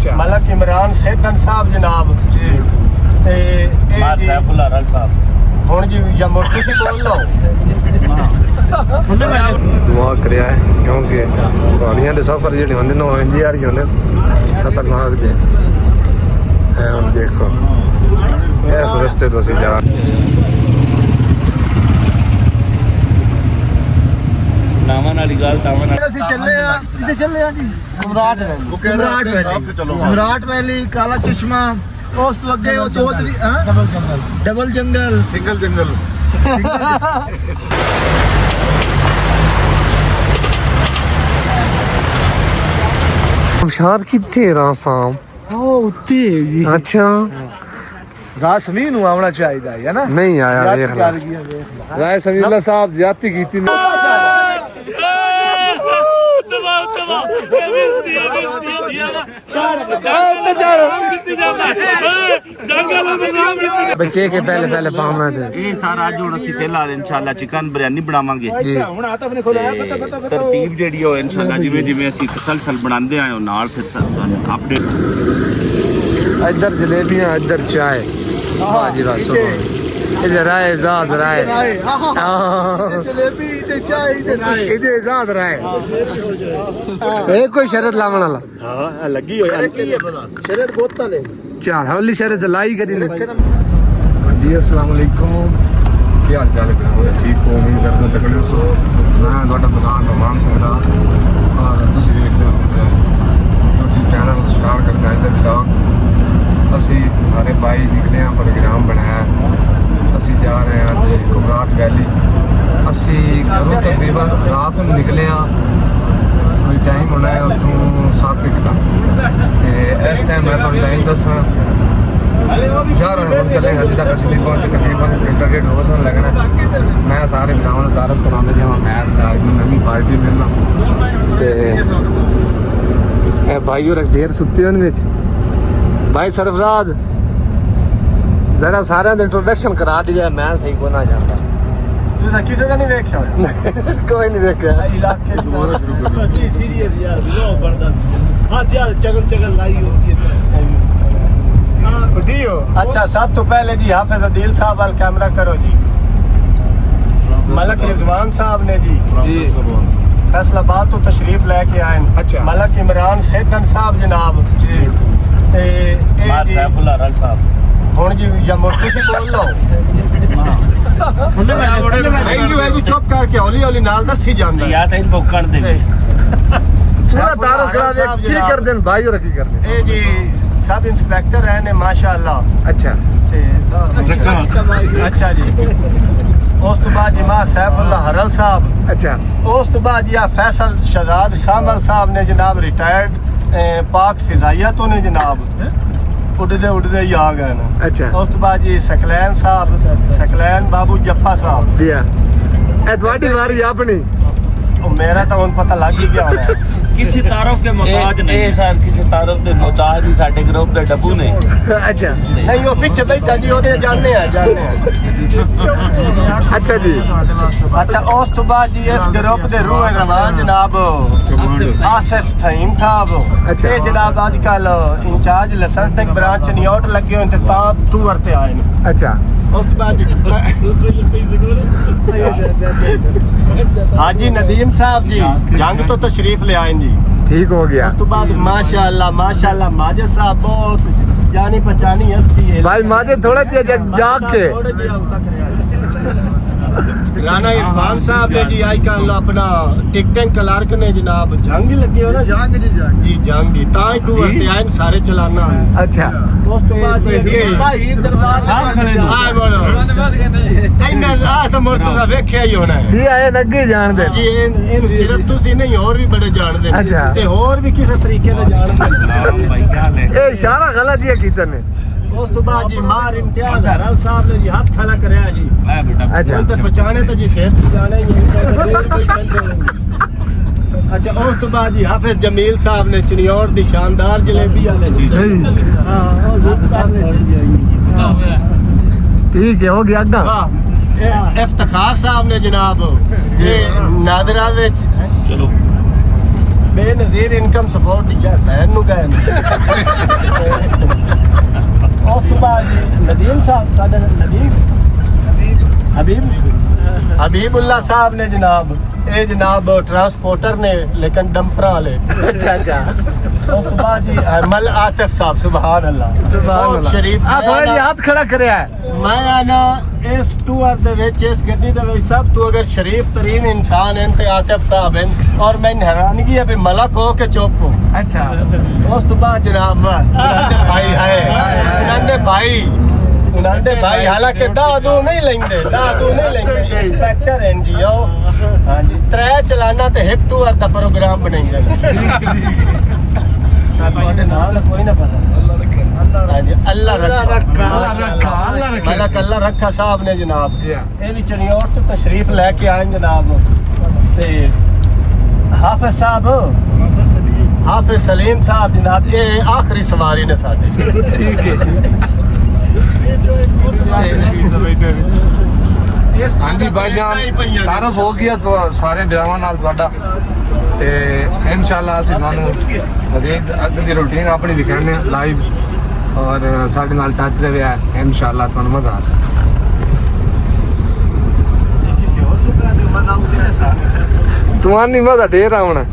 अच्छा मलक इमरान सेदन साहब जनाब जी ते मार सैफुल्लाह रल साहब हुण जी या मुर्शी से बोल लो दुआ करिया है क्योंकि पहाड़ियां दे सफर जेहड़े होंदे न इंज यार ही होंदे खतरनाक जे है। हुण देखो इस रस्ते तो असीं जा नावां वाली गल तावां नाल ਅਸੀਂ ਚੱਲੇ ਆ ਕਿੱਥੇ ਚੱਲੇ ਆ ਜੀ ਇਮਰਾਟ ਵੈਲੀ ਕਾਲਾ ਚਸ਼ਮਾ ਉਸ ਤੋਂ ਅੱਗੇ ਉਹ ਚੌਧਰੀ ਡਬਲ ਜੰਗਲ सिंगल जंगल ਸ਼ਾਰ ਕਿੱਥੇ ਰਾਸਾਮ ਉਹ ਉੱਤੇ ਹੈ ਜੀ ਅੱਛਾ ਰਾਤ ਸਮੀਹ ਨੂੰ ਆਉਣਾ ਚਾਹੀਦਾ ਹੈ ਨਾ ਨਹੀਂ ਆਇਆ ਵੇਖ ਲੈ ਰਾਏ ਸਮੀਲਾ ਸਾਹਿਬ ਜ਼ਿਆਦਤੀ ਕੀਤੀ ਨੇ बच्चे के पहले पाना थे ਇਹ ਸਾਰਾ ਅੱਜ ਹੁਣ ਅਸੀਂ ਪਹਿਲਾਂ ਇਨਸ਼ਾਅੱਲਾ ਚਿਕਨ ਬਿਰਿਆਨੀ ਬਣਾਵਾਂਗੇ जी ਤਰਤੀਬ ਜਿਹੜੀ ਉਹ ਇਨਸ਼ਾਅੱਲਾ ਜਿਵੇਂ ਜਿਵੇਂ ਅਸੀਂ ਤਸਲਸਲ ਬਣਾਉਂਦੇ ਆਏ ਉਹ ਨਾਲ ਫਿਰ ਸਾਨੂੰ ਅਪਡੇਟ इधर जलेबियां इधर चाय बाजी बस इधर राय जाज राय ਜਲੇਬੀ ਤੇ ਚਾਹ ਤੇ ਰਾਏ इधर जाज राय ए कोई शरत लावण वाला ਹਾਂ ਲੱਗੀ ਹੋਈ ਸ਼ਰਤ ਬੋਤਲ ਹੈ चल हौली शरत लाई करी ने जी अस्सलाम वालेकुम ਕੀ ਹਾਲ ਚਾਲ ਹੈ ਠੀਕ ਹੋ ਉਮੀਦ ਕਰਦਾ ਤਕੜੇ ਸੋ ਮੈਂ ਤੁਹਾਡਾ ਦੁਕਾਨ ਰਮਾਨ ਸਿੰਘ ਦਾ ਔਰ ਤੁਸੀਂ ਵੇਖਦੇ ਹੋ YouTube ਚੈਨਲ ਸਟਾਰਟ ਕਰਦਾ ਹੈ ਵਲੌਗ ਅਸੀਂ ਸਾਰੇ ਭਾਈ ਨਿਕਲੇ ਆ ਪ੍ਰੋਗਰਾਮ ਬਣਾਇਆ ਅਸੀਂ ਜਾ ਰਹੇ ਹਾਂ ਤੇ ਕੁਮਰਾਟ ਵੈਲੀ ਅਸੀਂ ਘਰੋਂ ਤਕਰੀਬਨ ਰਾਤ ਨੂੰ ਨਿਕਲੇ ਆ ਕੋਈ ਟਾਈਮ ਹੋਣਾ ਹੈ ਉੱਥੋਂ 7 ਵਜੇ ਤੇ ਇਸ ਟਾਈਮ ਮੈਂ ਤੁਹਾਨੂੰ ਟਾਈਮ ਦੱਸਾਂ यार हम चलेंगे अभी तक असली पहुंचे तकरीबन घंटा डेढ़ हो सन लगना मैं सारे बिलावन तारफ कराने जावा मैच नवी पार्टी मिलना ते ए भाई और ढेर सुत्ते होने विच भाई सरफराज जरा सारे दा इंट्रोडक्शन करा दिया मैं सही को ना जानता ਤੁਸੀਂ ਕਿਸੇ ਦਾ ਨਹੀਂ ਵੇਖਿਆ कोई नहीं देखा ਇਲਾਕੇ दोबारा शुरू कर ਦੀ ਸੀਰੀਅਸ ਯਾਰ ਵੀਡੀਓ ਬਣਦਾ ਹਾਂ ਯਾਰ ਚਗਲ ਲਾਈ ਹੁੰਦੀ ਹੈ अच्छा सब तो पहले जी हाफिज अदील साहब वाल कैमरा करो जी मलक रिजवान साहब ने जी फैसलाबाद तो तशरीफ लेके आए अच्छा। मलक इमरान सेदन साहब जनाब जी ते ਮਾਰ ਸੈਫੁल्लाह रल साहब हुण जी या मुर्शी से बोल लो थैंक यू है जी चुप करके हौली हौली नाल दसी जांदा या ਤਾਂ ਇਹਨੂੰ ਭੁੱਕਣ ਦੇ पूरा तारो करा दे की कर देन भाई और की कर दे ए जी सब इंस्पेक्टर हैं ने माशाअल्लाह अच्छा अच्छा जी उस तो बाद जी मां सैफुल्लाह हरल साहब अच्छा उस तो बाद जी फैसल शहजाद सामल साहब ने जनाब रिटायर्ड पाक फिजाइया तो ने जनाब उड़दे ही आ गए ना अच्छा उस तो बाद जी सकलैन साहब सकलैन बाबू जप्पा साहब दिया ए ਤੁਹਾਡੀ ਵਾਰੀ ਆਪਣੀ मेरा तो उन पता लग ही गया होना ਕਿਸੇ ਤਾਰਫ ਕੇ ਮੁਹਤਾਜ ਨਹੀਂ ਇਹ ਸਰ ਕਿਸੇ ਤਾਰਫ ਦੇ ਮੁਹਤਾਜ ਨਹੀਂ ਸਾਡੇ ਗਰੁੱਪ ਦੇ ਡੱਬੂ ਨੇ अच्छा नहीं वो पीछे बैठा जी ओदे जानने अच्छा जी अच्छा उस तो बाद जी इस ग्रुप दे रूह रवान जनाब आसिफ थईम साहब अच्छा। ये जनाब आजकल इंचार्ज लाइसेंसिंग ब्रांच न्यूयॉर्क लगे हों ते तां टूर ते आए ने अच्छा उस तो बाद हाजी नदीम साहब जी जंग तो तशरीफ ले आए जी ठीक हो गया उस तो बाद माशाल्लाह माजिद साहब बहुत जानी पहचानी हस्ती है भाई माजे थोड़ा जाग के थोड़े जिहा तक रहा राणा इरफान साहब ने जी आजकल अपना टिकटिंग क्लर्क ने जनाब जंग ही लगे हो ना जंग जी जंग ही तां टूर ते आए सारे चलाना अच्छा उस तो बाद भाई दरबार हां बोलो इन्ना आ तो मुर्तजा वेख्या ही होना है ये आए नगे जान दे जी इन सिर्फ तुसी नहीं और भी बड़े जानदे अच्छा। ते और भी किस तरीके दा जानदे ਭਾਈ ਕੀ ਹਾਲ ਹੈ ए इशारा गलत दिया कीता ने उस तो बाद जी मार इम्तियाज हरल साहब ने जी हाथ खड़ा करया जी ਮੈਂ ਬੇਟਾ अच्छा उन तो पहचाने तो जी सेठ जाने ही अच्छा उस तो बाद जी हाफिज जमील साहब ने चिनियोर दी शानदार जलेबी वाले जी हां ठीक है हो गया अग्गा वाह इफ्तिखार साहब ने जनाब ये नादरा विच ਚਲੋ बेनजीर इनकम सपोर्ट दी क्या बहन नु गए हबीबुल्ला साहब ने जनाब, ये जनाब ट्रांसपोर्टर ने लेकिन डंपर वाले। अच्छा अच्छा उस तो बाद जी मल आतिफ साहब, सुभान अल्लाह, बहुत शरीफ। आ थोड़ा जी हाथ खड़ा करया है। मैं आना इस टूर दे विच, इस गड्डी दे विच सब तो अगर शरीफ तरीन इंसान हैं ते आतिफ साहब हैं। और मैं हैरानगी है भी मलक हो के चुप हो। अच्छा उस तो बाद जनाब उन्होंने भाई है, उन्होंने भाई हालांकि दादू नहीं लेंगे, इंस्पेक्टर हैं जी। हाँ जी, 3 चलाना ते हिप टूर दा प्रोग्राम बनाएंगे। कोई ना पता। हाँ जी, अल्लाह रखा मलक अल्लाह रखा साहब ने जनाब, ये भी चनियोट तो तशरीफ लेके आए जनाब। ते हाफिज साहब, हाफिज सलीम साहब जनाब, ये आखिरी सवारी ने साडे। ठीक है। हाँ जी भाईजान, तारफ हो गया तो सारे ब्यावां नाल तुहाडा ते इंशाल्लाह ਅਸੀਂ ਤੁਹਾਨੂੰ ਮਜ਼ੀਦ ਅੱਗੇ ਦੀ ਰੂਟੀਨ ਆਪਣੀ ਵਿਖਾਣੇ ਲਾਈਵ ਔਰ ਸਾਡੇ ਨਾਲ ਟੱਚ ਰਹੇ ਆ इंशाल्लाह ਤੁਹਾਨੂੰ ਮਜ਼ਾ ਆਸੇ। ਤੁਹਾਨੂੰ ਨਹੀਂ ਮਜ਼ਾ ਢੇਰ ਆਉਣਾ।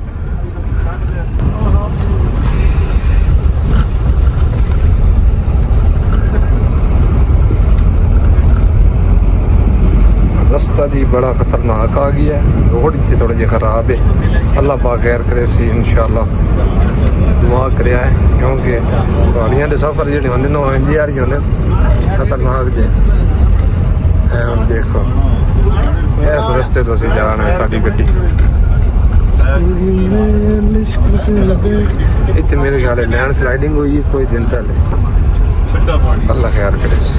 रास्ता जी बड़ा खतरनाक आ गया है, रोड इतनी थोड़ा जी खराब है। अल्लाह पाक खैर करे सी इंशाल्लाह, दुआ करया है क्योंकि गाड़ियां दे सफर जेह्ड़े होंदे न इंज यार होंदे खतरनाक जे है। हुण देखो इस रस्ते तो असीं जाना है, साडी गड्डी इतने मेरे ख्याल लैंड स्लाइडिंग हुई है कोई दिन पहले। अल्लाह खैर करे सी।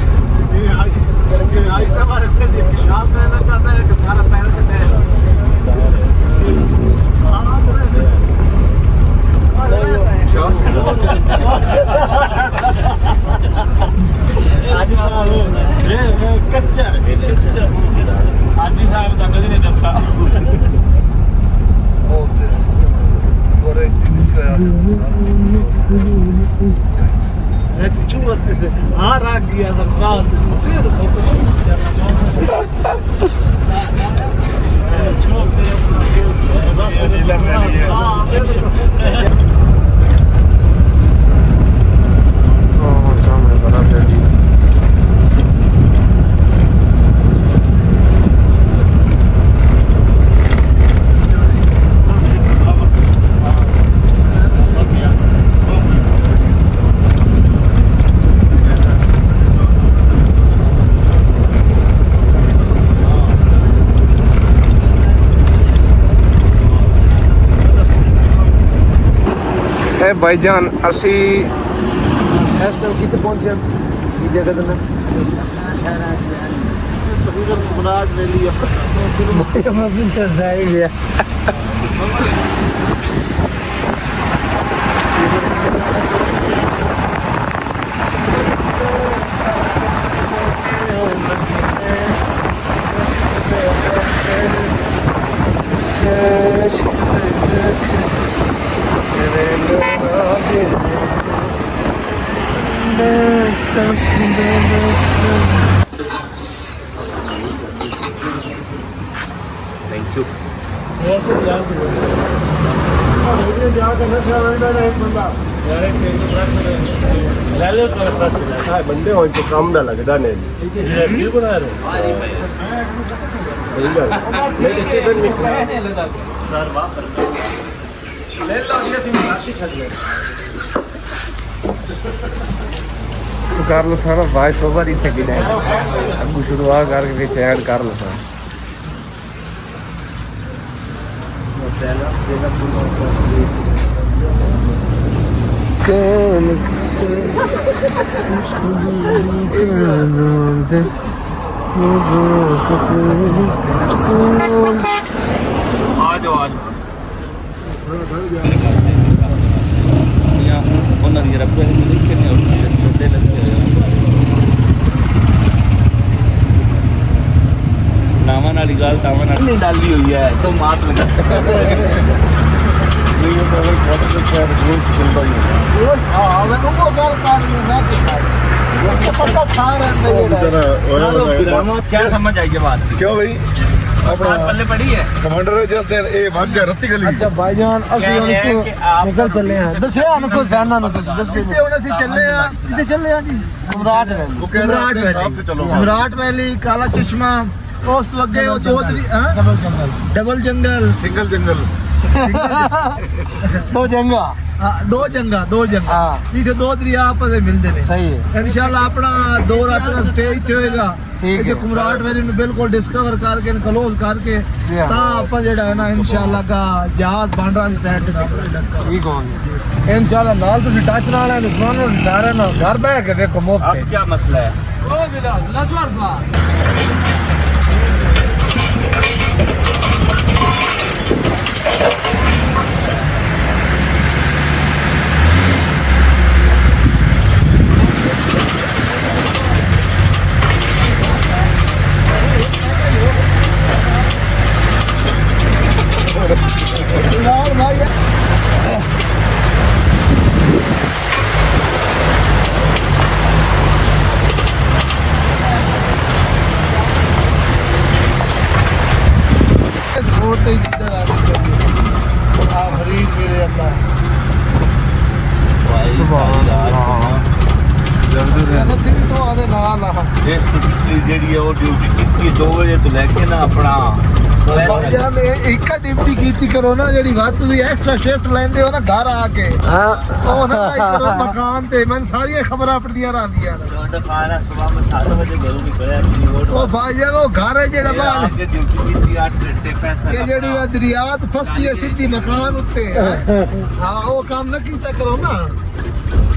भाईजान असी इस टाइम कितने पहुंचे की जगह ना थैंक यू। बंदे हो तो काम ना लगता नहीं। तो कर लो सारा वॉइस ओवर ही थकी है, अब शुरुआत करके फिर ऐड कर लो सारा। आज ਉਹਨਾਂ ਦੀ ਰੱਬੇ ਨੇ ਲਿਖੇ ਨੇ ਔਰ ਛੋਟੇ ਲੱਗੇ ਨਾਵਾਂ ਵਾਲੀ ਗੱਲ ਤਾਵਾਂ ਨਾਲ ਨਹੀਂ ਡਾਲੀ ਹੋਈ ਹੈ ਤੋਂ ਮਾਤ ਲਗਾ ਨਹੀਂ ਉਹ ਤਾਂ ਬਹੁਤ ਅੱਛਾ ਰੂਲ ਚੱਲਦਾ ਹੀ ਹੈ। ਹਾਂ ਮੈਂ ਉਹ ਗੱਲ ਕਰ ਰਹੀ ਮੈਂ कि पता खा रहे हैं जरा क्या समझ आई ये बात क्यों भाई अपना पल्ले पड़ी है कमांडर जिस दिन ये भाग गया रत्ती गली अच्छा भाईजान ਅਸੀਂ ਹੁਣ ਇੱਥੋਂ ਨਿਕਲ ਚੱਲੇ ਹਾਂ ਦੱਸਿਆ ਨਾ ਕੋਈ ਫੈਨਾਂ ਨੂੰ ਤੁਸੀਂ ਦੱਸ ਦਿਓ ਹੁਣ ਅਸੀਂ ਚੱਲੇ ਆ ਕਿੱਥੇ ਚੱਲੇ ਆ ਜੀ ਸਮਰਾਟ ਵੈਲੀ वो कह रहा है हिसाब से चलो ਵਿਰਾਟ ਵੈਲੀ ਕਾਲਾ ਚਸ਼ਮਾ ਉਸ ਤੋਂ ਅੱਗੇ ਉਹ ਚੌਧਰੀ ਡਬਲ ਜੰਗਲ सिंगल जंगल ਦੋ ਜੰਗਾ ਦੋ ਜੰਗਾ ਹਾਂ। ਜਿੱਥੇ ਦੋ ਦਰਿਆ ਆਪਸ ਵਿੱਚ ਮਿਲਦੇ ਨੇ ਸਹੀ ਹੈ ਇਨਸ਼ਾਅੱਲਾ ਆਪਣਾ 2 ਰਾਤਾਂ ਦਾ ਸਟੇ ਇੱਥੇ ਹੋਏਗਾ ਠੀਕ ਇਹ ਹੈ। ਕੁਮਰਾਟ ਵੈਲੀ ਨੂੰ ਬਿਲਕੁਲ ਡਿਸਕਵਰ ਕਰਕੇ ਕਲੋਜ਼ ਕਰਕੇ Yeah. ਤਾਂ ਆਪਾਂ ਜਿਹੜਾ ਹੈ ਨਾ ਇਨਸ਼ਾਅੱਲਾ ਦਾ ਜਹਾਜ਼ ਬਾਂਡਰਾ ਵਾਲੀ ਸਾਈਡ ਤੇ ਨਿਕਲੇਗਾ ਠੀਕ ਹੋਣਗੇ ਇਨਸ਼ਾਅੱਲਾ ਨਾਲ ਤੁਸੀਂ ਟੱਚ ਨਾਲ ਆਏ ਨੂੰ ਸਾਰਿਆਂ ਨਾਲ ਘਰ ਬਹਿ ਕੇ ਵੇਖੋ ਮੁਫਤ अब क्या मसला है ਓ ਬਿਲਾਲ ਨਸਵਰ ਬਾ ਬਹੁਤ ਹੀ ਜਿੱਧਰ ਆ ਰਹੀ ਆ ਫਰੀਦ ਮੇਰੇ ਅੱਲਾ ਅਸੀਂ ਵੀ ਤੋਂ ਆਦੇ ਨਾਲ ਆ ਇਹ ਪਿਛਲੀ ਜਿਹੜੀ ਹੈ ਉਹ ਡਿਊਟੀ ਕੀਤੀ 2 ਵਜੇ ਤੋਂ ਲੈ ਕੇ ਨਾ ਆਪਣਾ ਭਾਈਜਾਨ ਇੱਕ ਡਿਊਟੀ ਕੀਤੀ ਕਰੋ ਨਾ ਜਿਹੜੀ ਬਾਤ ਤੁਸੀਂ ਐਕਸਟਰਾ ਸ਼ਿਫਟ ਲੈਂਦੇ ਹੋ ਨਾ ਘਰ ਆ ਕੇ ਹਾਂ ਉਹ ਨਾ ਲਾਈਕ ਕਰੋ ਮਕਾਨ ਤੇ ਮੈਨੂੰ ਸਾਰੀਆਂ ਖਬਰਾਂ ਆਪਣੀਆਂ ਆਉਂਦੀਆਂ ਨੇ ਤੁਹਾਡਾ ਖਾਣਾ ਸਵੇਰ ਮੈਂ 7 ਵਜੇ ਘਰੋਂ ਨਿਕਲਿਆ ਸੀ ਉਹ ਭਾਈਜਾਨ ਉਹ ਘਰ ਹੈ ਜਿਹੜਾ ਬਾਹਰ ਅੱਗੇ ਡਿਊਟੀ ਕੀਤੀ 8 ਘੰਟੇ ਪੈਸਾ ਇਹ ਜਿਹੜੀ ਵਾ ਦਰਿਆ ਤੋਂ ਫਸਦੀ ਹੈ ਸਿੱਧੀ ਮਕਾਨ ਉੱਤੇ ਹਾਂ ਉਹ ਕੰਮ ਨਾ ਕੀਤਾ ਕਰੋ ਨਾ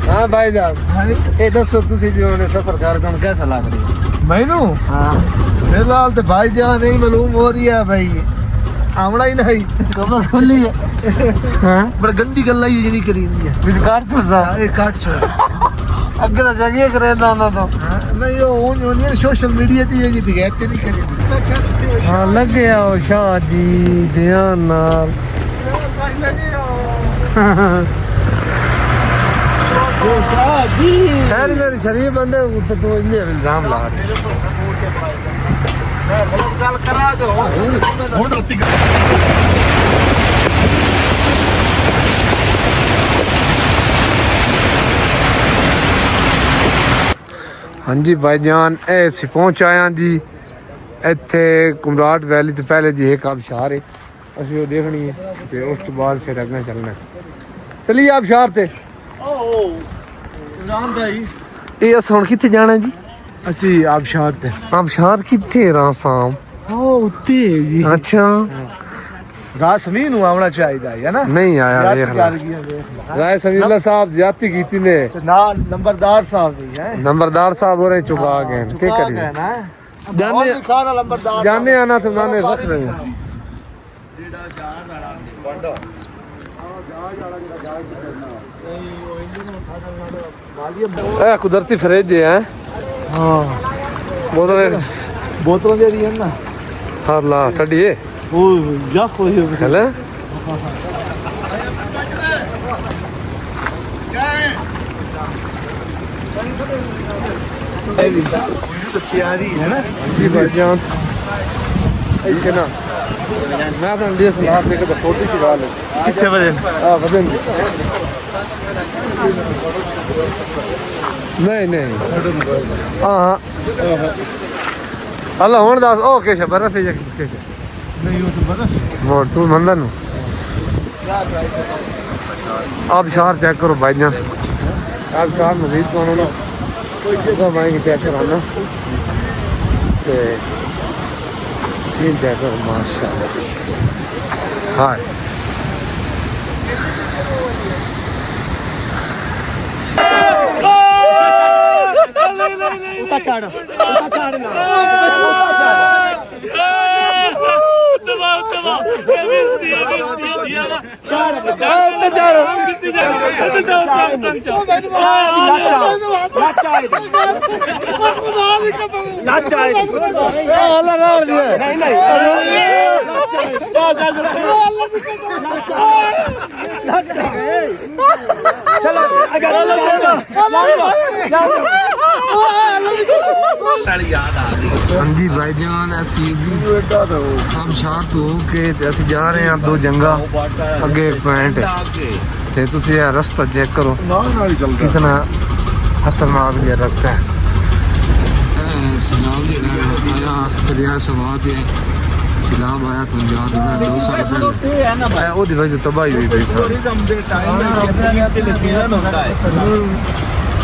ਹਾਂ ਭਾਈਜਾਨ ਹਾਂ ਇਹ ਦੱਸੋ ਤੁਸੀਂ ਜੋ ਨੇ ਸਫਰ ਕਰ ਤੁਹਾਨੂੰ कैसा लग रही है ਮੈਨੂੰ हाँ ਫਿਲਹਾਲ ਤੇ ਭਾਈਜਾਨ ਨਹੀਂ ਮਾਲੂਮ ਹੋ ਰਹੀ ਹੈ ਭਾਈ ਆਵਣਾ ਹੀ ਨਹੀਂ कमर खुली है हाँ ਬੜ ਗੰਦੀ ਗੱਲਾਂ ਹੀ ਜਿਹੜੀ ਕਰੀਂਦੀ ਹੈ विचकार चलता ਇਹ ਕੱਟ ਛੋੜ ਅੱਗੇ ਤਾਂ ਜਗੀਏ ਕਰੇ ਨਾ ਨਾ ਤਾਂ ਨਹੀਂ ਉਹ ਹੁੰਦੀਆਂ ਸੋਸ਼ਲ ਮੀਡੀਆ ਤੇ ਜਿਹੜੀ ਬਿਗੈਟ ਤੇ ਨਹੀਂ ਕਰੀ ਹਾਂ ਲੱਗਿਆ ਉਹ ਸ਼ਾਹ ਜੀ ਧਿਆਨ ਨਾਲ खैर मेरे शरीर बंदे तो इन्हें इल्जाम ला रहे ਗੱਲ ਕਰਾ ਦੋ ਹੁਣ ਰत्ती हाँ जी भाईजान ऐसे पहुंच आया जी ਇੱਥੇ ਕੁਮਰਾਟ ਵੈਲੀ ਤੋਂ ਪਹਿਲੇ ਜੀ ਇੱਕ ਆਬਸ਼ਾਰ ਹੈ ਅਸੀਂ ਉਹ ਦੇਖਣੀ ਹੈ ਤੇ ਉਸ ਤੋਂ ਬਾਅਦ ਫਿਰ ਅੱਗੇ ਚੱਲਣਾ ਚਲਿਏ ਆਬਸ਼ਾਰ ਤੇ ਰਾਮ ਭਾਈ ਇਹ ਅਸਾਂ ਹੁਣ ਕਿੱਥੇ ਜਾਣਾ ਜੀ ਅਸੀਂ ਆਬਸ਼ਾਰ ਤੇ ਆਬਸ਼ਾਰ ਕਿੱਥੇ ਰਾਸਾਮ ਉਹ ਉੱਤੇ ਜੀ ਅੱਛਾ ਰਾਸਮੀ ਨੂੰ ਆਉਣਾ ਚਾਹੀਦਾ ਹੈ ਨਾ ਨਹੀਂ ਆਇਆ ਦੇਖ ਲੈ ਰਾਏ ਸਮੀਲਾ ਸਾਹਿਬ ਜਾਤੀ ਕੀਤੀ ਨੇ ਤੇ ਨਾਲ ਨੰਬਰਦਾਰ ਸਾਹਿਬ ਵੀ ਹੈ ਨੰਬਰਦਾਰ ਸਾਹਿਬ ਹੋ ਰਹੇ ਚੁਕਾ ਗਏ ਕੀ ਕਰੀਏ ਜਾਣੇ ਖਾਣਾ ਨੰਬਰਦਾਰ ਜਾਣੇ ਆਣਾ ਤੇ ਨਾਨੇ ਰਸ ਰਹੇ ਇਹ ਕੁਦਰਤੀ ਫਰਿੱਜ ਹੈ ਹਾਂ ਬੋਤਲ ਜਿਹੜੀ ਹੈ ਨਾ ਹਾਂ ਲਾ ਛੱਡੀਏ ਉਹ ਯਾਕ ਹੋਈ ਹੈਲੇ ਤਿਆਰੀ ਹੈ ਨਾ ਜੀ ਭਾਈਜਾਨ ऐसे ना मैं तो इंडिया से लास्ट लेकर तो फोटो की बात है ਕਿੱਥੇ ਵਜੇ हाँ वजन नहीं नहीं हाँ हाँ अल्लाह होने दास ओ केशव बर्फ है केशव ਨਹੀਂ ਉਹ ਤਾਂ ਬਰਫ वो तू मंदन आप शहर चेक करो भाईजान आप शहर मजीद तो उन्होंने भाई चेक कराना सीन चेक करो माशाल्लाह हाँ ਉੱਤਾ ਚੜ ਚਲੋ ਨਾਲ ਯਾਦ ਆ ਗਈ ਹਾਂਜੀ ਭਾਈਜਾਨ ਅਸੀਂ एडा तो ਸਭ ਸ਼ਾਂਤ ਹੋ ਕੇ ਤੇ ਅਸੀਂ ਜਾ ਰਹੇ ਹਾਂ ਦੋ ਜੰਗਾ ਅੱਗੇ ਇੱਕ ਪੁਆਇੰਟ ਤੇ ਤੁਸੀਂ ਇਹ ਰਸਤਾ ਚੈੱਕ ਕਰੋ ना ना ही चल रहा कितना खतरनाक ये रास्ता है सैलाब आया दरिया सवाद है सैलाब आया तो याद होना 2 साल पहले ਇਹ ਹੈ ਨਾ ਭਾਈ ਉਹਦੀ ਵਜ੍ਹਾ ਤੋਂ ਤਬਾਹੀ ਹੋਈ ਪਈ ਸਾਰੀ ਟੂਰਿਜ਼ਮ ਦੇ ਟਾਈਮ ਤੇ ਸੀਜ਼ਨ ਹੁੰਦਾ ਹੈ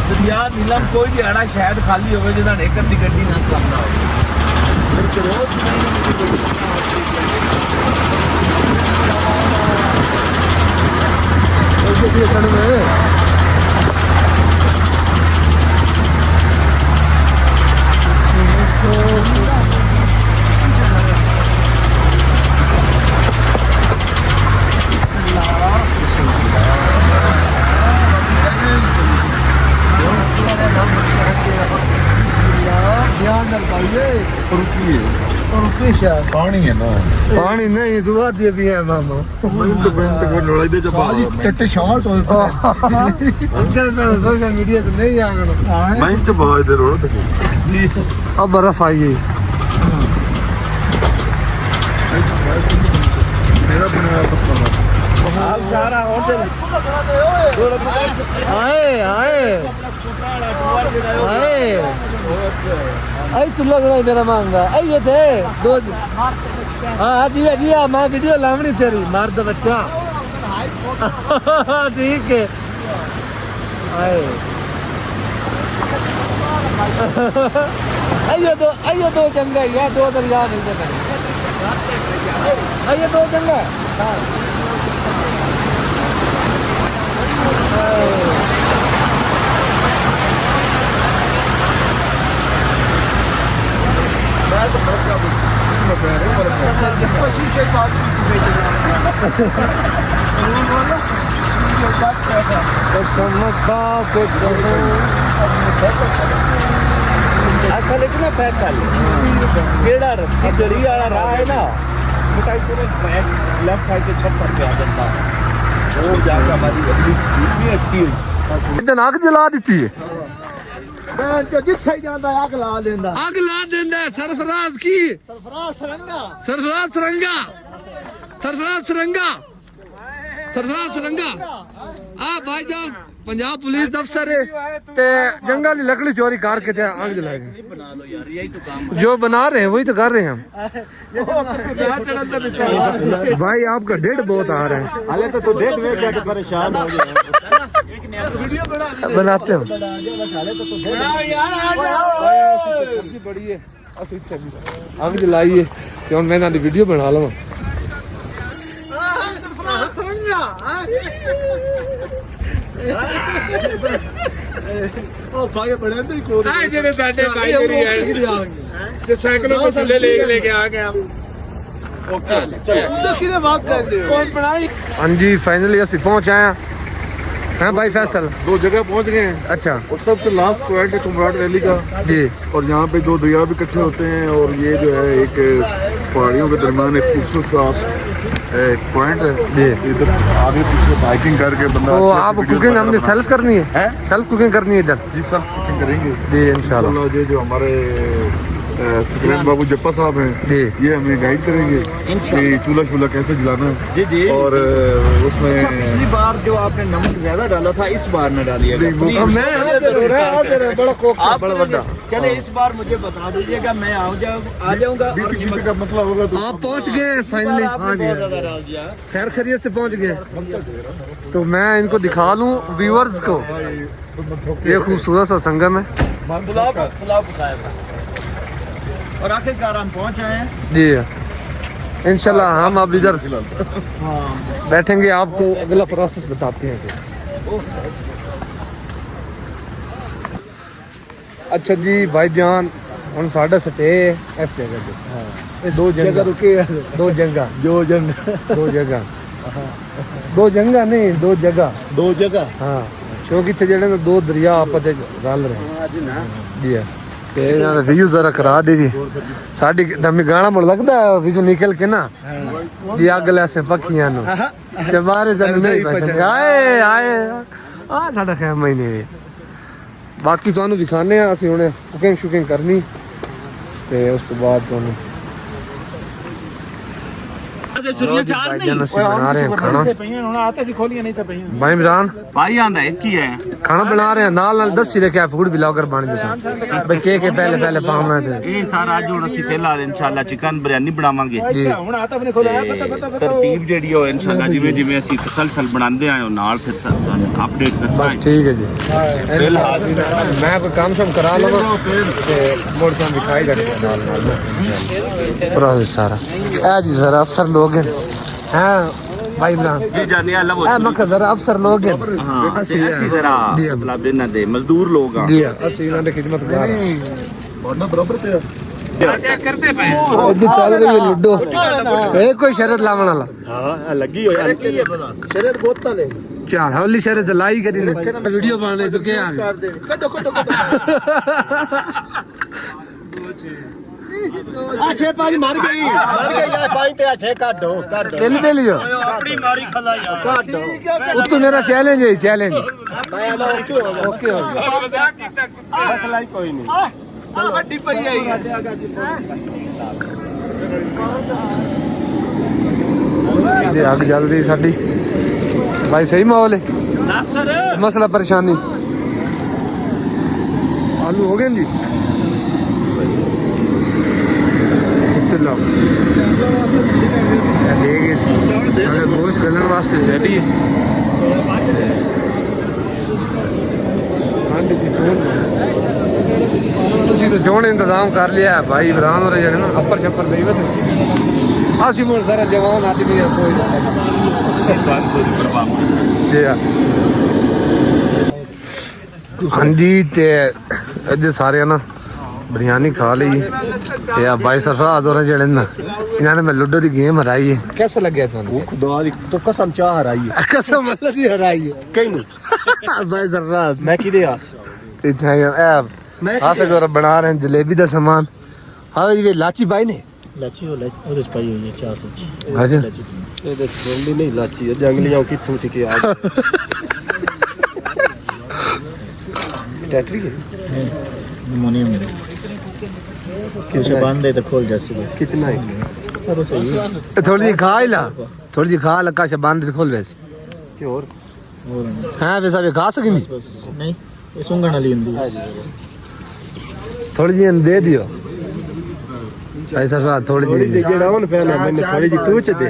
ਦਰਿਆ ਨੀਲਮ ਕੋਈ ਵੀ ਆੜਾ ਸ਼ਾਇਦ ਖਾਲੀ ਹੋਵੇ ਜਿਹਦਾ ਨੇਕਰ ਦੀ ਗੱਡੀ ਨਾ ਚੱਲਦਾ ਹੋਵੇ ਫਿਰ ਰੋਜ਼ ये सड़क में पानी है ना पानी नहीं दुआ दिए भी है मामा मिनट को लड़ाई दे जब टट्टे शॉट हो अंकल मैं सोशल मीडिया से नहीं आ गया मैं जब आवाज दे रहा हूं अब बर्फ आई गई मेरा बनाया पत्ता ਆਪ ਸਾਰਾ ਹੋਟਲ आए आए आए आई तू लग रहा है मेरा मांगा आई ये थे दो हाँ जी मैं वीडियो लावनी तेरी मार दो बच्चा ठीक है आए आइए दो जंगा है दो दरिया मिलते हैं आइए दो जंगा हाँ ਅਸਲ ਵਿੱਚ ਨਾ ਪੈਦਲ ਕਿਹੜਾ ਦਰੀ ਵਾਲਾ ਰਾਹ ਹੈ ਨਾ ਮਿਟਾਈ ਤੋਂ ਬੈਕ ਲੈਫਟ ਸਾਈਡ ਤੇ ਛੱਪੜ ਪਿਆ ਜਾਂਦਾ ਉਹ ਜਾ ਕੇ ਹਮਾਰੀ ਗੱਡੀ ਇਤਨੀ ਅੱਛੀ ਹੋਈ इतना आग जला देती है ਜਿੱਥੇ ਜਾਂਦਾ ਅੱਗ ਲਾ ਲੈਂਦਾ आग ला देना है सरफराज की ਸਰਫਰਾਜ਼ ਸਰੰਗਾ सरफराज सरंगा सरफराज सरंगा सरफराज सरंगा आ भाईजान पंजाब पुलिस दफ्तर है ते जंगल की लकड़ी चोरी करके ते आग जलाएंगे ਬਣਾ ਲਓ ਯਾਰ ਯਹੀ ਤਾਂ ਕੰਮ जो बना रहे हैं वही तो कर रहे हैं हम भाई आपका डेढ़ बहुत आ रहा है हाले तो तू देख वे क्या परेशान हो गया बनाते हो यार बड़ी है आग जलाई है कि हम मैं ना वीडियो बना लवा ओ भाई बड़े नहीं को ਜਿਹੜੇ ਸਾਡੇ ਭਾਈ ਮੇਰੀ ਹੈ ਤੇ ਸਾਈਕਲੋਂ ਕੋ ਥੱਲੇ ਲੈ ਕੇ ਆ ਗਏ हम तो किने बात कर दे हो हाँ जी फाइनली ਅਸੀਂ ਪਹੁੰਚ ਆਏ हैं भाई फैसल 2 जगह पहुंच गए हैं अच्छा और सबसे लास्ट पॉइंट है कुमराट वैली का जी और यहाँ पे 2 दरिया भी इकट्ठे होते हैं और ये जो है एक पहाड़ियों के दरमियान एक खूबसूरत सा एक पॉइंट है जी। इधर आगे पीछे बाइकिंग करके बंदा तो अच्छे से आप वीडियो कुकिंग बना हमने बना- सेल्फ करनी है हैं? सेल्फ कुकिंग करनी है इधर जी सेल्फ कुकिंग करेंगे जी इंशाल्लाह इंशाल्लाह। ये जो हमारे सुखरेन बाबू जप्पा साहब हैं जी। ये हमें गाइड करेंगे कि चूल्हा शूल्हा कैसे जलाना है जी जी और उसमें पिछली बार जो आपने नमक ज्यादा डाला था इस बार न डालिएगा नहीं, वो- प्लीज। मैं हाजिर है बड़ा कोक आप बड़ा बड़ा चले इस बार मुझे बता दीजिएगा मैं आ जाऊंगा और बीपी का मसला होगा तो आप पहुंच गए फाइनली हाँ आपने जी बहुत ज्यादा डाल दिया खैर खैरियत से पहुंच गए तो मैं इनको दिखा लूं व्यूअर्स को ये खूबसूरत सा संगम है पुलाव पकाया था और आखिरकार हम पहुंच आए हैं जी इंशाल्लाह हम अब इधर हाँ बैठेंगे आपको अगला प्रोसेस बताते हैं फिर। अच्छा जी भाईजान हम साढ़े सटे इस जगह पे दो जगह रुके दो जगह जो जन दो जगह दो जगह नहीं दो जगह दो जगह हाँ क्योंकि इतने जड़े दो दरिया आपस रल रहे हैं जी है ਤੇ ਇਹਨਾਂ ਨੇ ਵੀਊ ਜ਼ਰਾ ਕਰਾ ਦੇਗੀ ਸਾਡੀ ਦਮੀ ਗਾਣਾ ਮੁੜ ਲੱਗਦਾ ਵਿੱਚੋਂ ਨਿਕਲ ਕੇ ਨਾ ਦੀ ਅੱਗ ਲੈਸੇ ਪੱਖੀਆਂ ਨੂੰ ਚਬਾਰੇ ਤੈਨੂੰ ਨਹੀਂ ਪਛਾਣ ਆਏ ਆਏ ਆ ਸਾਡਾ ਖੈਮਾ ਹੀ ਨਹੀਂ ਬਾਕੀ ਤੁਹਾਨੂੰ ਦਿਖਾਣੇ ਆ ਅਸੀਂ ਹੁਣੇ ਕੁਕਿੰਗ ਸ਼ੁਕਿੰਗ ਕਰਨੀ ਤੇ ਉਸ ਤੋਂ ਬਾਅਦ ਤੁਹਾਨੂੰ भाई जान ਅਸੀਂ ਬਣਾ ਰਹੇ ਹਾਂ ਖਾਣਾ भाई इमरान भाई आंदा एक ही है खाना बना रहे हैं नाल नाल दसी रखे फूड ब्लॉगर बन जैसा भाई के पहले पावना थे ये सारा आज ਹੁਣ ਅਸੀਂ ਪਹਿਲਾਂ इंशाल्लाह चिकन बिरयानी ਬਣਾਵਾਂਗੇ जी ਤਰਤੀਬ ਜਿਹੜੀ ਉਹ इंशाल्लाह ਜਿਵੇਂ ਜਿਵੇਂ ਅਸੀਂ ਤਸਲਸਲ ਬਣਾਉਂਦੇ ਆਏ ਨਾਲ ਫਿਰ ਅਪਡੇਟ बस ਕਰਸਾਂਗੇ ठीक है जी फिलहाल मैं कोई काम शाम करा लवा ते मोड़ शाम दिखाई दे नाल नाल प्रोसेस सारा ए जी सर अफसर लोग हैं भाई इमरान ਜੀ ਜਾਨੇ ਅੱਲਾ ए मक्का जरा अफसर लोग हैं ਹਾਂ ਅਸੀਂ ਜ਼ਰਾ ਮਤਲਬ ਇਹਨਾਂ ਦੇ ਮਜ਼ਦੂਰ ਲੋਕ ਆ जी ਅਸੀਂ ਇਹਨਾਂ ਦੀ ਖਿਦਮਤ ਕਰ ਰਹੇ ਹਾਂ बढ़ना बराबर पे ਚੈੱਕ ਕਰਦੇ ਪਏ ਇੱਥੇ ਚੱਲ ਰਹੀ ਹੈ ਲੁੱਡੋ ਇਹ ਕੋਈ ਸ਼ਰਤ ਲਾਵਣ ਵਾਲਾ ਹਾਂ ਲੱਗੀ ਹੋਈ ਸ਼ਰਤ ਬੋਤਲ ਹੈ ਚਾਹ ਹੌਲੀ ਸ਼ਰਤ ਲਾਈ ਕਰੀ ਨੇ ਵੀਡੀਓ ਬਣਾਣੇ ਤੂੰ ਕੀ ਆ ਗਿਆ ਕੱਢੋ ਛੇ ਪਾਣੀ ਮਰ ਗਈ ਯਾਰ ਪਾਣੀ ਤੇ ਛੇ ਕੱਢ ਦੋ ਦਿਲ ਦੇ ਲਿਓ ਆਪਣੀ ਮਾਰੀ ਖਲਾ ਯਾਰ ਕੱਢ ਦੋ ਉੱਤੋਂ ਮੇਰਾ ਚੈਲੰਜ ਹੈ ਚੈਲੰਜ ਮੈਂ ਨਾ ਓਕੇ ਹੋ ਗਿਆ ਮਸਲਾ ਹੀ ਕੋਈ ਨਹੀਂ ਆ ਵੱਡੀ ਪਈ ਆਈ ਇਹਦੇ ਅੱਗ ਜਲਦੀ ਸਾਡੀ ਭਾਈ ਸਹੀ ਮਾਹੌਲ ਹੈ ਮਸਲਾ ਪਰੇਸ਼ਾਨੀ ਆਲੂ ਹੋ ਗਏ ਜੀ लो साढ़े गोश्त गलन वास्ते रेडी है तो सोहने इंतजाम कर लिया है भाई इमरान हो रहे ना अपर छप्पर दे आसी मोड़ सारा जवान आदमी है जी हाँ जी ते अज सारे ना बिरयानी खा ली ते आ भाई सरफराज हो रहे जड़े ना इन्होंने मैं लूडो की गेम हराई है कैसा लग गया तुहानू खुदा दी तो कसम चाह हराई है कसम अल्लाह दी हराई है कहीं नहीं भाई सरफराज मैं किदे आ इतना हाफिज और बना रहे हैं जलेबी का सामान हाँ ये लाची भाई ने लाची ਉਹਦੇ ਚ ਪਾਈ ਹੋਈ ਹੈ ਚਾਹ ਸੱਚੀ अच्छा ਇਹਦੇ ਚ ਗੋਲੀ ਨਹੀਂ ਲਾਚੀ ਜੰਗਲੀਆਂ ਕਿੱਥੋਂ ਤੇ ਕੇ ਆ टैटरी है अमोनियम में कैसे बांध दे तो खोल जैसे कितना है वो सही है थोड़ी जी खा ही ला थोड़ी जी खा लगा शबान दे खोल वैसे कि और हाँ वैसा भी खा सकेंगी बस नहीं ये सुंगन वाली हिंदी है थोड़ी जी दे दियो ऐसा सा थोड़ी जी जेड़ा हुन पहले मैंने थोड़ी जी तू च दे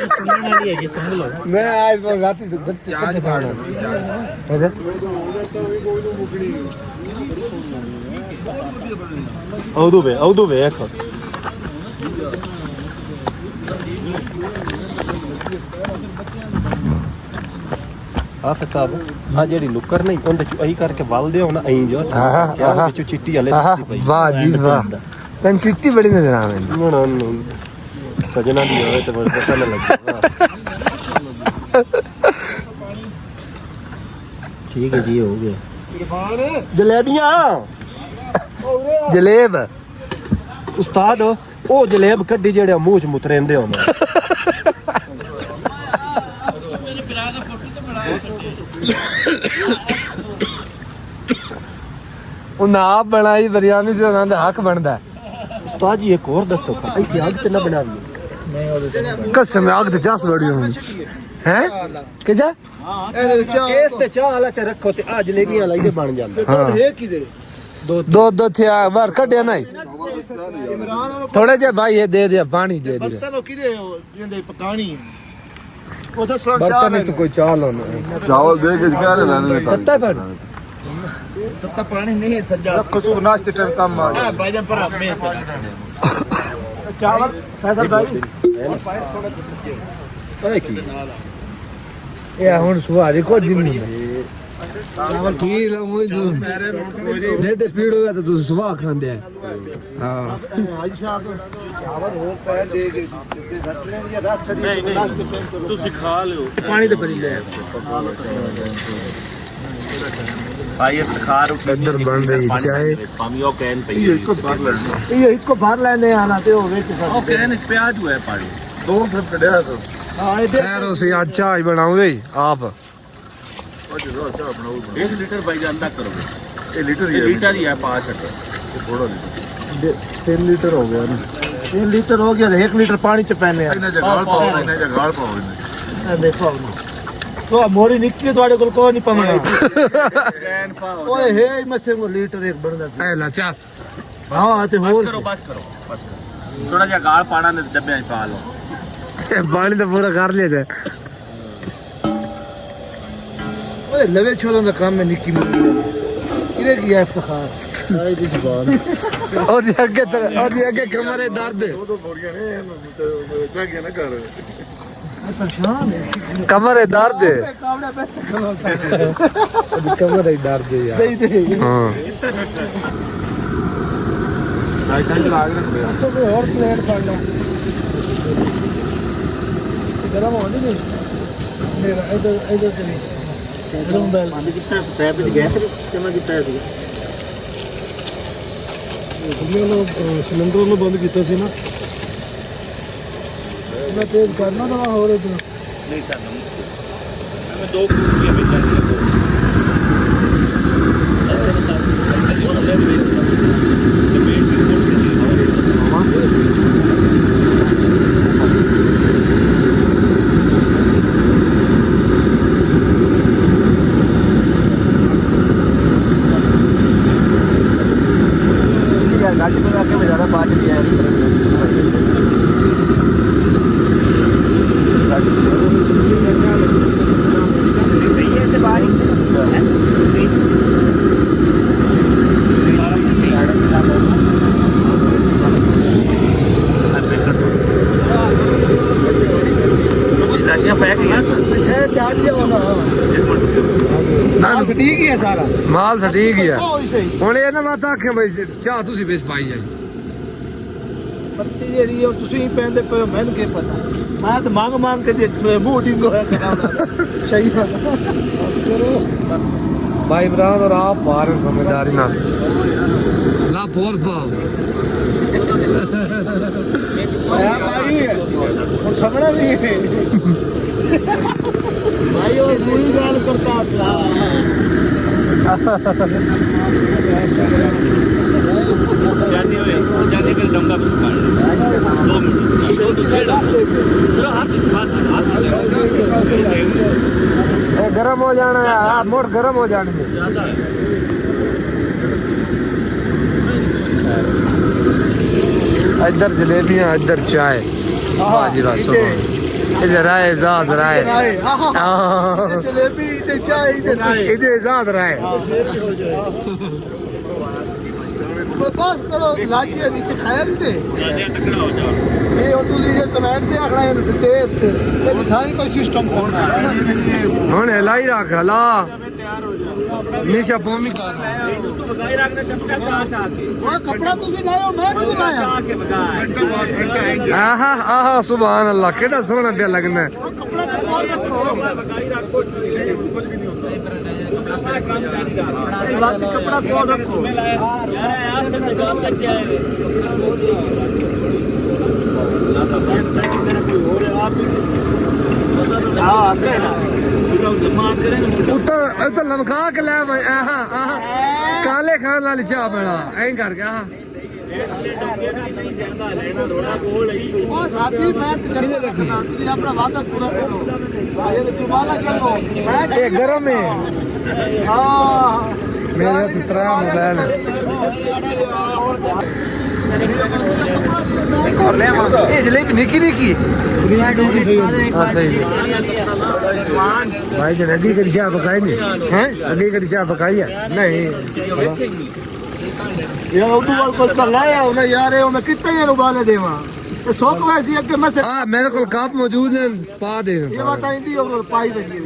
सुंगन वाली है ये सुंग लो मैं आज तो रात ही खाना ऐसे औदू वे एक ਆਫ ਸਾਹਿਬ ਆ ਜਿਹੜੀ ਲੁੱਕਰ ਨਹੀਂ ਉਹਦੇ ਚ ਅਹੀ ਕਰਕੇ ਵਲਦੇ ਹੋ ਨਾ ਅਹੀਂ ਜੋ ਕਿਆ ਵਿੱਚ ਚਿੱਟੀ ਵਾਲੇ ਦਿਸਦੀ ਪਈ वाह जी वाह तन चिट्टी बड़ी नजर आ रही ਹੁਣ ਸਜਣਾ ਦੀ ਹੋਵੇ ਤੇ ਬਸ ਪਤਾ ਨਾ ਲੱਗੇ ठीक है जी हो गया ਜਲੇਬੀਆਂ जलेब ਉਸਤਾਦ ਉਹ ਜਲੇਬ ਕੱਢੀ ਜਿਹੜੇ ਮੂੰਹ ਚ ਮੁਤਰੇਂਦੇ ਹੁੰਦੇ ਉਹਨਾਂ ਆਪ ਬਣਾਈ ਬਿਰਿਆਨੀ ਤੇ ਉਹਨਾਂ ਦਾ ਹੱਕ ਬਣਦਾ ਉਸਤਾਦ ਜੀ ਇੱਕ ਹੋਰ ਦੱਸੋ ਇੱਥੇ ਅੱਗ ਤੇ ਨਾ ਬਣਾਵੀਏ नहीं और कसम आग ते चास बड़ी होनी हैं के जा ਇਸ ਤੇ ਚਾਹ ਵਾਲਾ ਚ ਰੱਖੋ ਤੇ ਆ ਜਲੇਬੀਆਂ ਲਾਈਦੇ ਬਣ ਜਾਂਦੇ हाँ ਹੈ ਕਿਦੇ दो थे बार कटिया नहीं थोड़े जे भाई ये दे दिया पानी दे दिया बर्तन किदे जिंदे पकानी ਉਹਦਾ बर्तन में तो कोई चाल होना चावल दे के क्या लेने तत्ता पर तब तक पानी नहीं है सज्जा रखो सुबह नाश्ते टाइम काम आ हां भाईजान पर आप में ਚਾਵਲ ਫੈਸਲ ਭਾਈ ਅਰੇ ਕੀ ये हुन सुहारी को दिन नहीं चावल ठीक लो मुझे दे स्पीड हो गया तो तू सुबह खांदे हां ਹਾਜੀ ਸਾਹਿਬ ਚਾਵਲ ਹੋ ਪੈ ਦੇ ਕੇ ਰੱਖਣੇ ਜਾਂ ਰਾਤ ਛੱਡੀ ਨਹੀਂ ਤੁਸੀਂ ਖਾ ਲਿਓ ਪਾਣੀ ਤੇ ਭਰੀ ਲੈ ਭਾਈ ਇਫਤਾਰ ਉੱਠੀ ਇੱਧਰ ਬਣ ਰਹੀ ਚਾय ਪਾਣੀ ਉਹ ਕੈਨ ਪਈ ਹੈ ਇਹ ਇੱਕੋ ਭਰ ਲੈਣੇ ਆਣਾ ਤੇ ਉਹ ਵਿੱਚ ਉਹ ਕੈਨ ਵਿੱਚ ਪਿਆ ਜੋ ਹੈ ਪਾਣੀ दो फिर कढ़िया तो ਹਾਂ ਇਹ खैर उसे आज चाय बनाओ आप चाह बनाओ 1 लीटर भाई अंदा करोगे ये लीटर ये लीटर ही है 5 लीटर थोड़ा लीटर 3 लीटर हो गया ना 3 लीटर हो गया 1 लीटर पानी च पैने इन्हें जगाल पाओ इन्हें जगाल पाओ इन्हें देखो तो मोरी निकली थोड़े को कोई नहीं पमना ओए हे मसे को लीटर एक बनदा ਐ ਲਾ ਚਾ हां ते बस होर करो बस करो थोड़ा जिहा गाल पाना ने डब्बे में पा लो ਪਾਣੀ ਤਾਂ ਪੂਰਾ ਕਰ ਲਿਆ ਤੇ ओए लवे छोड़न दा काम में निक्की मोटी इधे की है इफ्तिखार आई दी जुबान ਉਹਦੀ ਅੱਗੇ ਕਮਰੇ ਦਰਦ दो बोरियां ने चाह गया ना घर परेशान है ਕਮਰੇ ਦਰਦ कावड़े पे ਉਹਦੀ ਕਮਰੇ ਦਰਦ ਯਾਰ दे दे ਹਾਂ तो कोई और प्लेट पड़ लो गरम हो नहीं मेरा इधर इधर चली गरम बैल पानी कितना पैप में गैस कितना कितना है सिलेंडर ਨੂੰ ਬੰਦ ਕੀਤਾ ਸੀ ਨਾ ਮੈਂ ਤੇਜ਼ ਕਰਨਾ ਤਾਂ ਹੋਰ ਇਧਰ नहीं सर हमें 2 कुर्सियां मिल जाएंगी गाड़ी में आके ज्यादा बात दिया ਨਾਲ ठीक ही है सारा ਮਾਲ ਸਟੀਕ ਹੀ ਆ सही ਹੁਣ ਇਹਨਾਂ ਬਾਤ ਆਖੇ ਬਈ ਚਾਹ ਤੁਸੀਂ ਵਿੱਚ ਪਾਈ ਜਾਈ ਪੱਤੀ ਜਿਹੜੀ ਉਹ ਤੁਸੀਂ ਪੈਂਦੇ ਪਏ ਮੈਨੂੰ ਕੀ ਪਤਾ ਮੈਂ ਤਾਂ ਮੰਗ ਕੇ ਜੇ ਮੂੰਹ ਡਿੰਗੋ ਹੋਇਆ ਕਰਾਉਣਾ ਸਹੀ ਹੈ ਬਸ ਕਰੋ ਭਾਈ ਬਰਾਦ ਔਰ ਆਪ ਬਾਹਰ ਸਮਝਦਾਰੀ ਨਾਲ ਲਾ ਫੋਰ ਪਾਓ ਆਇਆ ਭਾਈ ਹੁਣ ਸਮਝਣਾ ਵੀ ਹੈ ਭਾਈ ਉਹ ਪੂਰੀ ਗੱਲ ਕਰਤਾ जाने के डंगा काट 2 मिनट चलो हाथ ਇਹ ਗਰਮ ਹੋ ਜਾਣਾ ਹੈ ਆ ਮੋੜ ਗਰਮ ਹੋ ਜਾਣਗੇ इधर जलेबियां इधर चाय बाजरा सुबह इधर आए जाज राय जलेबी ते चाय ते राय इधर जाज राय बस करो लाची नीचे खाया नहीं थे तकड़ा हो जाओ ये और दूसरी ये कमेंट दे आखना है दे ते दिखाई कोई सिस्टम कौन है ਹੁਣ ਹਿਲਾਈ ਰੱਖ ਲਾ निशा पोमी कर तू बगाई रखना चपचा चाह के वो कपड़ा तुसी लायो मैं क्यों लाया चाह के बगाई आहा आहा सुभान अल्लाह केड़ा सोहना पे लगना है वो कपड़ा तो कौन रखो बगाई रख कुछ भी नहीं होता काम जारी रख ये बात कपड़ा कौन रखो यार यार से जवाब तक क्या है ना तो बस तक मेरा कोई हो रहा आप हां कहना जमा करें उत्तर उत्तर लमका के ले भाई आहा आहा काले खान वाली चाह बना ऐं करके आहा वो साथी मैं करने रखना तुसी अपना वादा पूरा करो ये तो जुबाना करो मैं ये गरम है हां मेरे तो 3 मोबाइल ये जलेबी निकी निकी हाँ सही भाई जन अभी करी चाह पकाई नहीं हैं अभी करी चाह पकाई है नहीं यार उर्दू वाल को कर लाया ना यार ये मैं कितने यार उबाले देवा ये सोक वैसी है कि मैं से हाँ मेरे को कप मौजूद है पा दे ये बात आईंदी और पाई बजी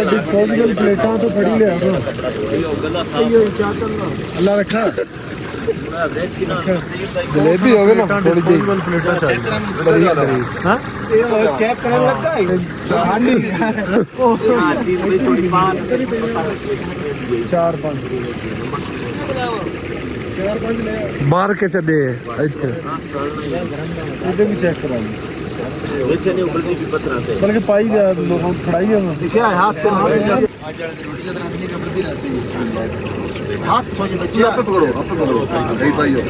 डिस्पोजेबल प्लेटा तो पड़ी ले ये चाचल ना अल्लाह रखा जलेबी हो गई ना थोड़ी सी प्लेटा चाहिए बड़ी बड़ी हां ये चेक करने लगा है थोड़ी थोड़ी बात 4-5 ਮਾਰ ਕੇ ਚੱਲੇ ਇੱਥੇ ਇਹਦੇ ਵੀ ਚੈੱਕ ਕਰਾਂਗੇ ਇੱਥੇ ਨਹੀਂ ਉਬਲਦੀ ਵੀ ਪੱਥਰਾਂ ਤੇ ਬਲਕਿ ਪਾਈ ਜਾ ਲੋਕਾਂ ਫੜਾਈ ਆ ਲਿਖਿਆ ਹੱਥ ਤੇ हाथ सोच बच्चे आप पकड़ो नहीं भाई हो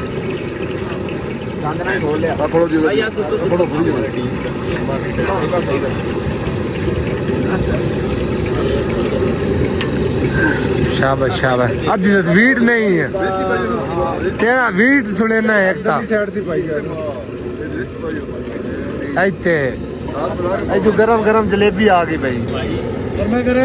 आप पकड़ो जी पकड़ो शाबाश शाबाश अद्धी वीट नहीं है तेरा वीट सुने ना एक था साइड दी पाई जा ਇੱਥੇ ਇਹ ਜੋ ਗਰਮ ਗਰਮ ਜਲੇਬੀ ਆ ਗਈ ਭਾਈ मैं करे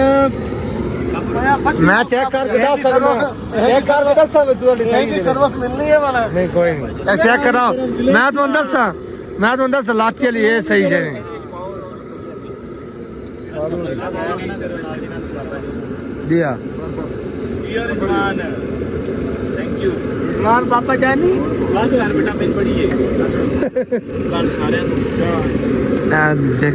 मैं चेक करके दस सकना चेक करके दस मैं ਤੁਹਾਡੀ ਸਹੀ सर्विस मिलनी है वाला नहीं कोई नहीं चेक कराओ मैं ਤੁਹਾਨੂੰ ਦੱਸ ਲਾਚੀ ਵਾਲੀ ਇਹ ਸਹੀ ਹੈ दिया मान पापा जानी ਬਸ ਘਰ ਬੇਟਾ ਬਿਲ ਬੜੀ ਹੈ ਗੱਲ ਸਾਰਿਆਂ ਨੂੰ चेक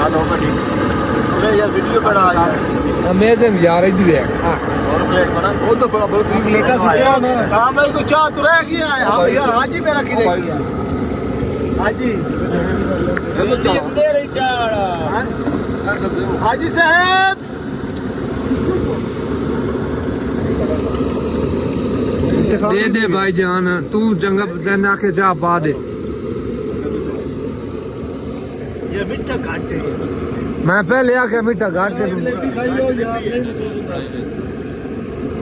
आ लो भाई अरे यार वीडियो बना आ अमेजिंग यार इधर है और प्लेट बना वो तो बड़ा बड़ा सी प्लेटा सुटिया ना हां भाई को चाह तो रह गया है हां यार हाजी मेरा की रह गया हाजी दे रही चाड़ा हाजी साहब दे दे भाई जान तू चंगा दिन आके जा पा दे ये मिठा काटे मैं पहले आके मीठा घाट दे दूं जलेबी खाई लो यार नहीं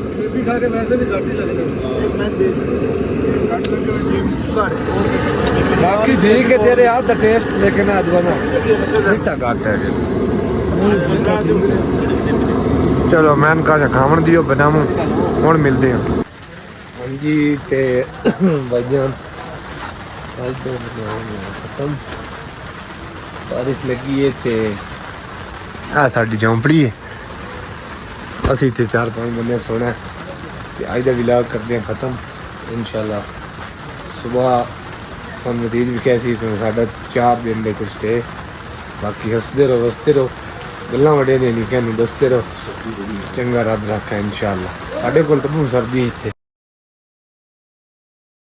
जलेबी खा के वैसे भी घाटी लगने मैं दे बाकी ठीक है तेरे हाथ का टेस्ट लेकिन आज बना मीठा घाट है चलो मैं इनका खावन दियो बनाऊं हुण मिलते हैं हाँ जी ते भाईजान आज तो खत्म बारिश लगी है ते आ साडी झोंपड़ी है असी इत्थे 4-5 बंदे सोना ते अज दा व्लॉग करते हैं खत्म इंशाल्लाह सुबह तुहानू मजीद भी कैसी साडा 4 दिन दे स्टे बाकी हसदे रहो गल्लां वड्डे ने निक्कियां नूं दसदे रहो चंगा रब रखा इंशाल्लाह साडे कोल तो बहुत सर्दी इत्थे